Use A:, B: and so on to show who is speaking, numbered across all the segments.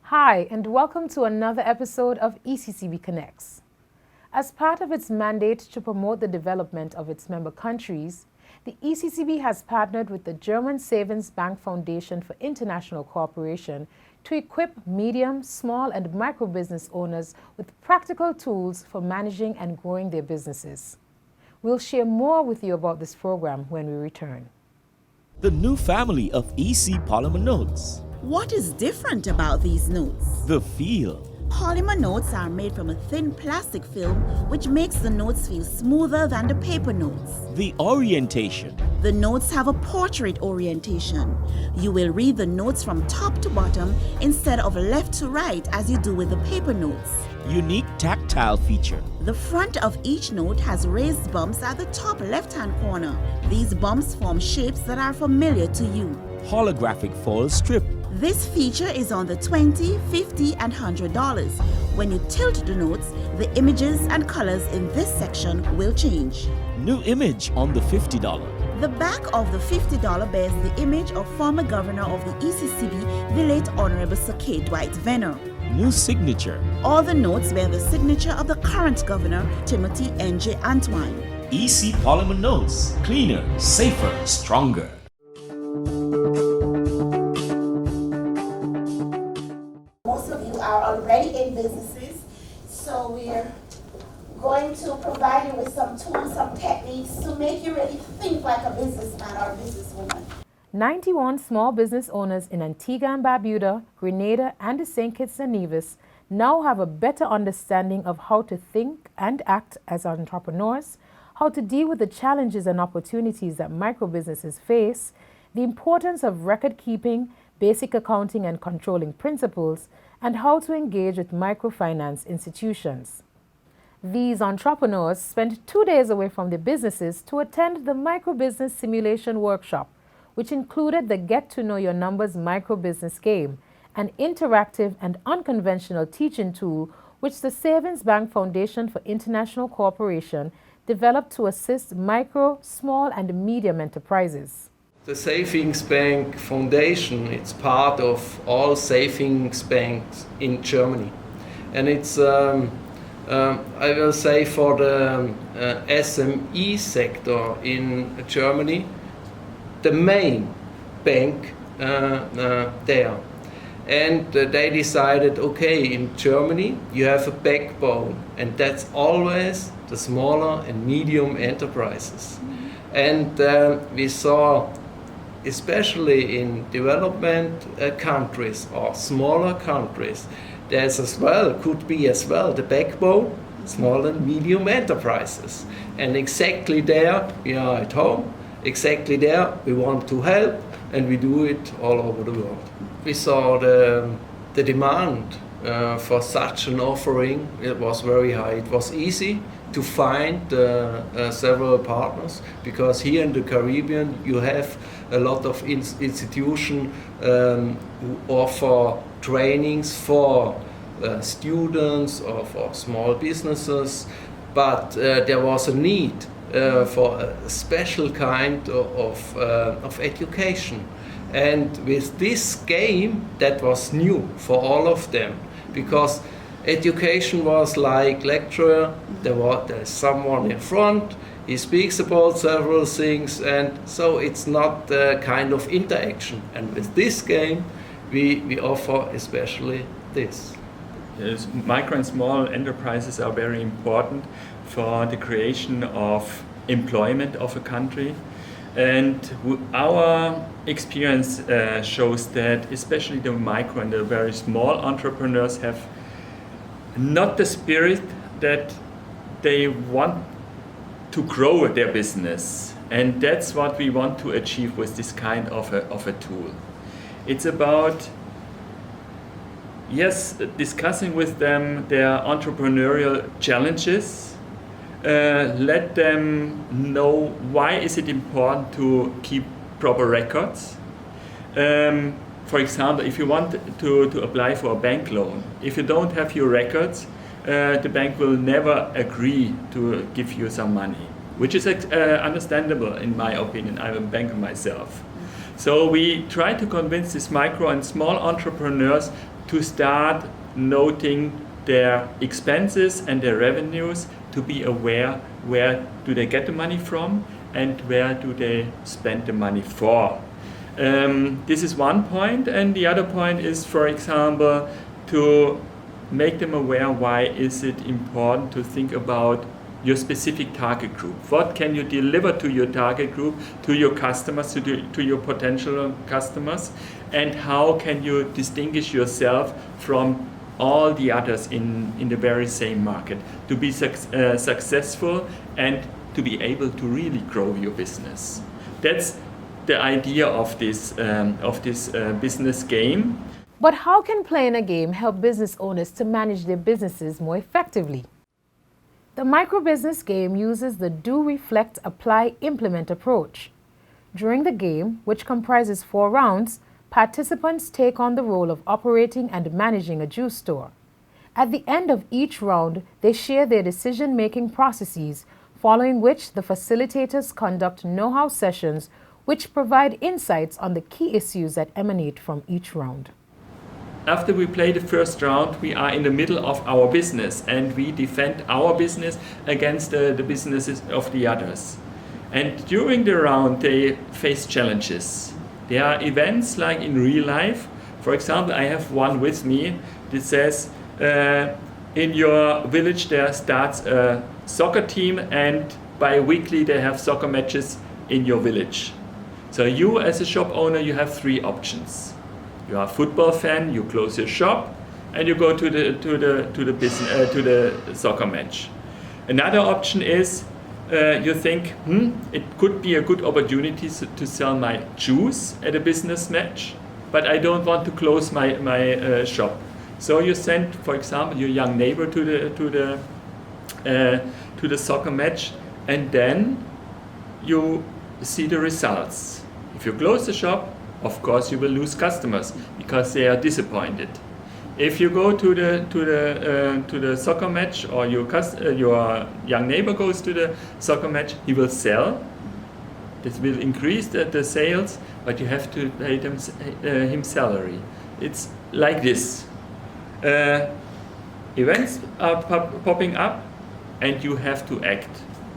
A: Hi, and welcome to another episode of ECCB Connects. As part of its mandate to promote the development of its member countries, the ECCB has partnered with the German Savings Bank Foundation for International Cooperation to equip medium, small, and micro business owners with practical tools for managing and growing their businesses. We'll share more with you about this program when we return.
B: The new family of EC polymer notes.
C: What is different about these notes?
B: The feel.
C: Polymer notes are made from a thin plastic film which makes the notes feel smoother than the paper notes.
B: The orientation.
C: The notes have a portrait orientation. You will read the notes from top to bottom instead of left to right as you do with the paper notes.
B: Unique tactile feature.
C: The front of each note has raised bumps at the top left-hand corner. These bumps form shapes that are familiar to you.
B: Holographic foil strip.
C: This feature is on the $20, $50, and $100. When you tilt the notes, the images and colors in this section will change.
B: New image on the $50.
C: The back of the $50 bears the image of former governor of the ECCB, the late Honorable Sir K. Dwight Venner.
B: New signature.
C: All the notes bear the signature of the current governor, Timothy N.J. Antoine.
B: EC polymer notes. Cleaner, safer, stronger.
D: Most of you are already in businesses, so we're going to provide you with some tools, some techniques to make you really think like a businessman or a businesswoman.
A: 91 small business owners in Antigua and Barbuda, Grenada, and the St. Kitts and Nevis now have a better understanding of how to think and act as entrepreneurs, how to deal with the challenges and opportunities that micro businesses face, the importance of record keeping, basic accounting and controlling principles, and how to engage with microfinance institutions. These entrepreneurs spent 2 days away from their businesses to attend the Micro Business Simulation Workshop, which included the Get to Know Your Numbers micro business game, an interactive and unconventional teaching tool which the Savings Bank Foundation for International Cooperation developed to assist micro, small, and medium enterprises.
E: The Savings Bank Foundation, it's part of all savings banks in Germany. And it's, I will say, for the SME sector in Germany, the main bank there. And they decided, okay, in Germany you have a backbone, and that's always the smaller and medium enterprises. And we saw, especially in development countries or smaller countries, there's as well, could be as well, the backbone, small and medium enterprises. And exactly there we are at home, exactly there we want to help, and we do it all over the world. We saw the demand for such an offering. It was very high. It was easy to find several partners, because here in the Caribbean you have a lot of institutions who offer trainings for students or for small businesses, but there was a need for a special kind of education. And with this game, that was new for all of them, because education was like lecturer, there's someone in front, he speaks about several things, and so it's not the kind of interaction. And with this game, we offer especially this.
F: Yes, micro and small enterprises are very important for the creation of employment of a country. And our experience shows that especially the micro and the very small entrepreneurs have not the spirit that they want to grow their business. And that's what we want to achieve with this kind of a tool. It's about, yes, discussing with them their entrepreneurial challenges. Let them know why is it important to keep proper records. For example, if you want to apply for a bank loan, if you don't have your records, the bank will never agree to give you some money. which is understandable in my opinion. I'm a banker myself. So we try to convince these micro and small entrepreneurs to start noting their expenses and their revenues, to be aware where do they get the money from and where do they spend the money for. This is one point, and the other point is, for example, to make them aware why is it important to think about your specific target group. What can you deliver to your target group, to your customers, to your potential customers, and how can you distinguish yourself from all the others in the very same market to be successful and to be able to really grow your business. That's the idea of this business game.
A: But how can playing a game help business owners to manage their businesses more effectively? The micro-business game uses the do, reflect, apply, implement approach. During the game, which comprises 4 rounds, participants take on the role of operating and managing a juice store. At the end of each round, they share their decision-making processes, following which the facilitators conduct know-how sessions which provide insights on the key issues that emanate from each round.
F: After we play the first round, we are in the middle of our business and we defend our business against the businesses of the others. And during the round, they face challenges. There are events like in real life. For example, I have one with me that says, in your village there starts a soccer team and bi-weekly they have soccer matches in your village. So you as a shop owner, you have 3 options. You are a football fan, you close your shop, and you go to the soccer match. Another option is you think, it could be a good opportunity to sell my juice at a business match, but I don't want to close my shop. So you send, for example, your young neighbor to the soccer match, and then you see the results. If you close the shop, of course you will lose customers because they are disappointed. If you go to the soccer match, or your young neighbor goes to the soccer match, he will sell. This will increase the sales, but you have to pay him salary. It's like this. Events are popping up, and you have to act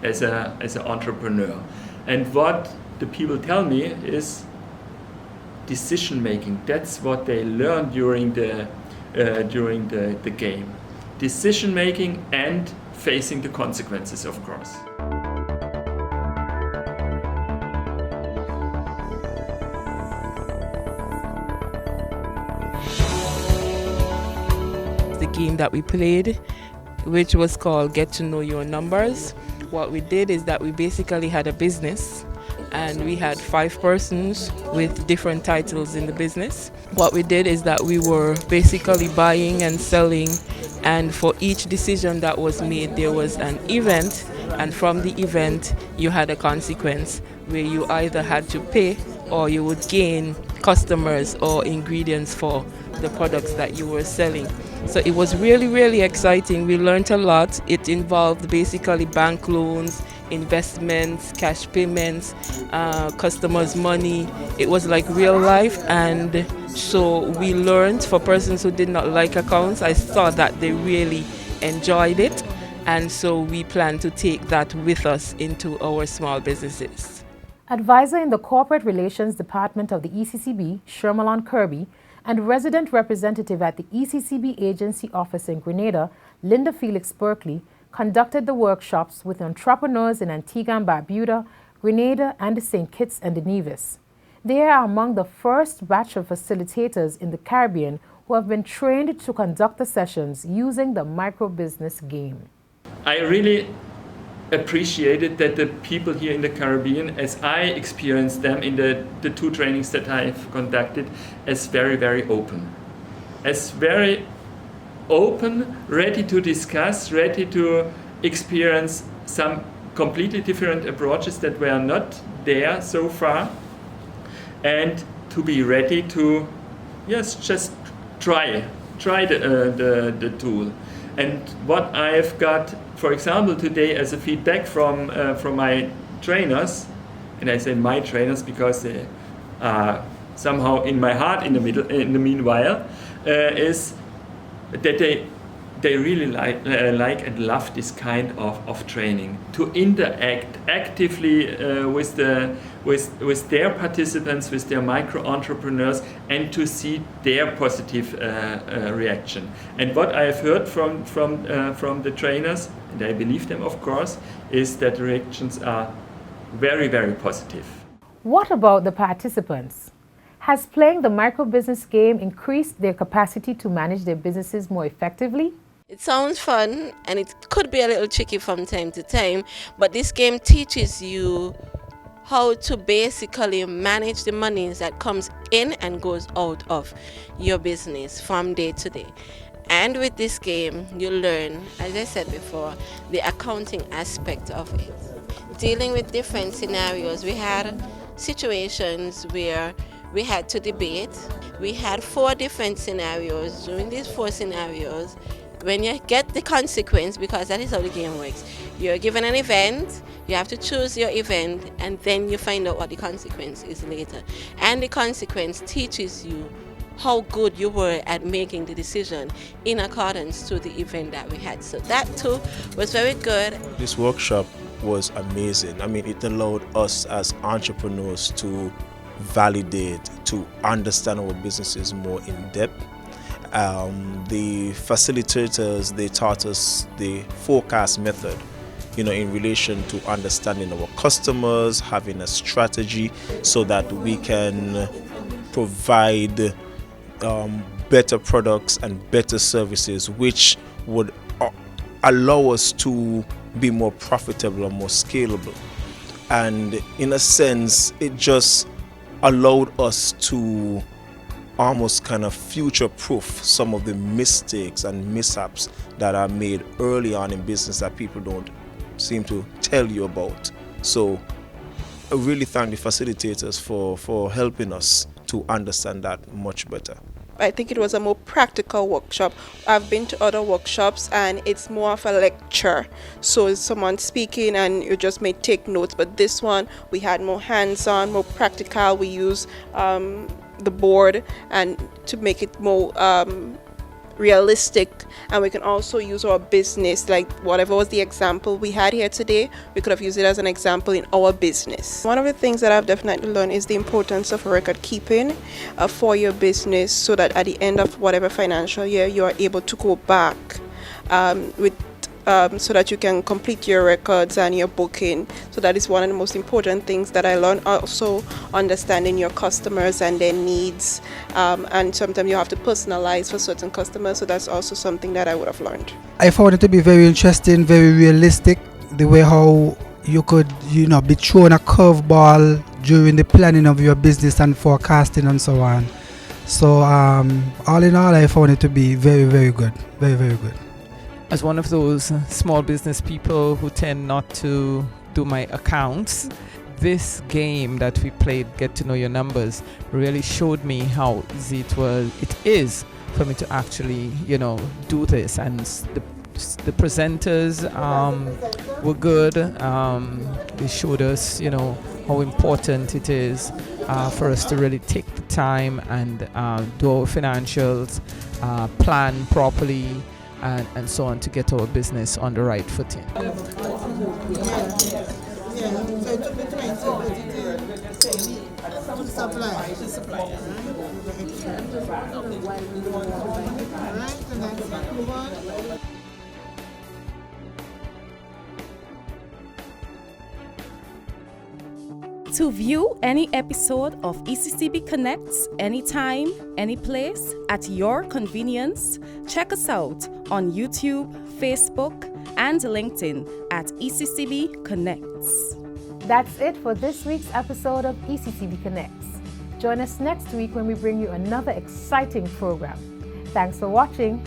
F: as an entrepreneur. And what the people tell me is decision making. That's what they learn during the game. Decision making and facing the consequences, of course.
G: The game that we played, which was called Get to Know Your Numbers. What we did is that we basically had a business, and we had 5 persons with different titles in the business. What we did is that we were basically buying and selling, and for each decision that was made, there was an event, and from the event, you had a consequence where you either had to pay or you would gain customers or ingredients for the products that you were selling. So it was really, really exciting. We learned a lot. It involved basically bank loans, investments, cash payments, customers' money. It was like real life, and so we learned. For persons who did not like accounts, I saw that they really enjoyed it, and so we plan to take that with us into our small businesses.
A: Advisor in the Corporate Relations Department of the ECCB, Shermalon Kirby, and resident representative at the ECCB agency office in Grenada, Linda Felix Berkeley, conducted the workshops with entrepreneurs in Antigua and Barbuda, Grenada, and St. Kitts and Nevis. They are among the first batch of facilitators in the Caribbean who have been trained to conduct the sessions using the micro-business game.
F: I really appreciated that the people here in the Caribbean, as I experienced them in the 2 trainings that I've conducted, as very, very open. As very open, ready to discuss, ready to experience some completely different approaches that were not there so far, and to be ready to, just try the tool. And what I've got for example, today as a feedback from my trainers, and I say my trainers because they are somehow in my heart in the meanwhile, is that they really like and love this kind of training, to interact actively with their participants, with their micro entrepreneurs, and to see their positive reaction. And what I have heard from the trainers, and I believe them of course, is that the reactions are very, very positive.
A: What about the participants? Has playing the micro-business game increased their capacity to manage their businesses more effectively?
H: It sounds fun and it could be a little tricky from time to time, but this game teaches you how to basically manage the monies that comes in and goes out of your business from day to day. And with this game, you learn, as I said before, the accounting aspect of it. Dealing with different scenarios. We had situations where we had to debate. We had 4 different scenarios. During these 4 scenarios, when you get the consequence, because that is how the game works, you're given an event, you have to choose your event, and then you find out what the consequence is later. And the consequence teaches you how good you were at making the decision in accordance to the event that we had. So that too was very good.
I: This workshop was amazing. I mean, it allowed us as entrepreneurs to validate, to understand our businesses more in depth. The facilitators, they taught us the forecast method, in relation to understanding our customers, having a strategy so that we can provide better products and better services, which would allow us to be more profitable and more scalable. And in a sense, it just allowed us to almost kind of future-proof some of the mistakes and mishaps that are made early on in business that people don't seem to tell you about. So I really thank the facilitators for helping us to understand that much better.
J: I think it was a more practical workshop. I've been to other workshops and it's more of a lecture. So it's someone speaking and you just may take notes. But this one, we had more hands-on, more practical. We use the board and to make it more realistic, and we can also use our business, like whatever was the example we had here today, we could have used it as an example in our business. One of the things that I've definitely learned is the importance of record keeping for your business, so that at the end of whatever financial year you are able to go back so that you can complete your records and your booking. So that is one of the most important things that I learned. Also understanding your customers and their needs, and sometimes you have to personalize for certain customers, so that's also something that I would have learned.
K: I found it to be very interesting, very realistic, the way how you could be thrown a curveball during the planning of your business and forecasting and so on. So all in all, I found it to be very, very good, very, very good.
L: As one of those small business people who tend not to do my accounts, this game that we played, Get to Know Your Numbers, really showed me how easy it is for me to actually, do this. And the presenters were good. They showed us, how important it is for us to really take the time and do our financials, plan properly, and so on, to get our business on the right footing.
M: To view any episode of ECCB Connects anytime, any place, at your convenience, check us out on YouTube, Facebook, and LinkedIn at ECCB Connects.
A: That's it for this week's episode of ECCB Connects. Join us next week when we bring you another exciting program. Thanks for watching.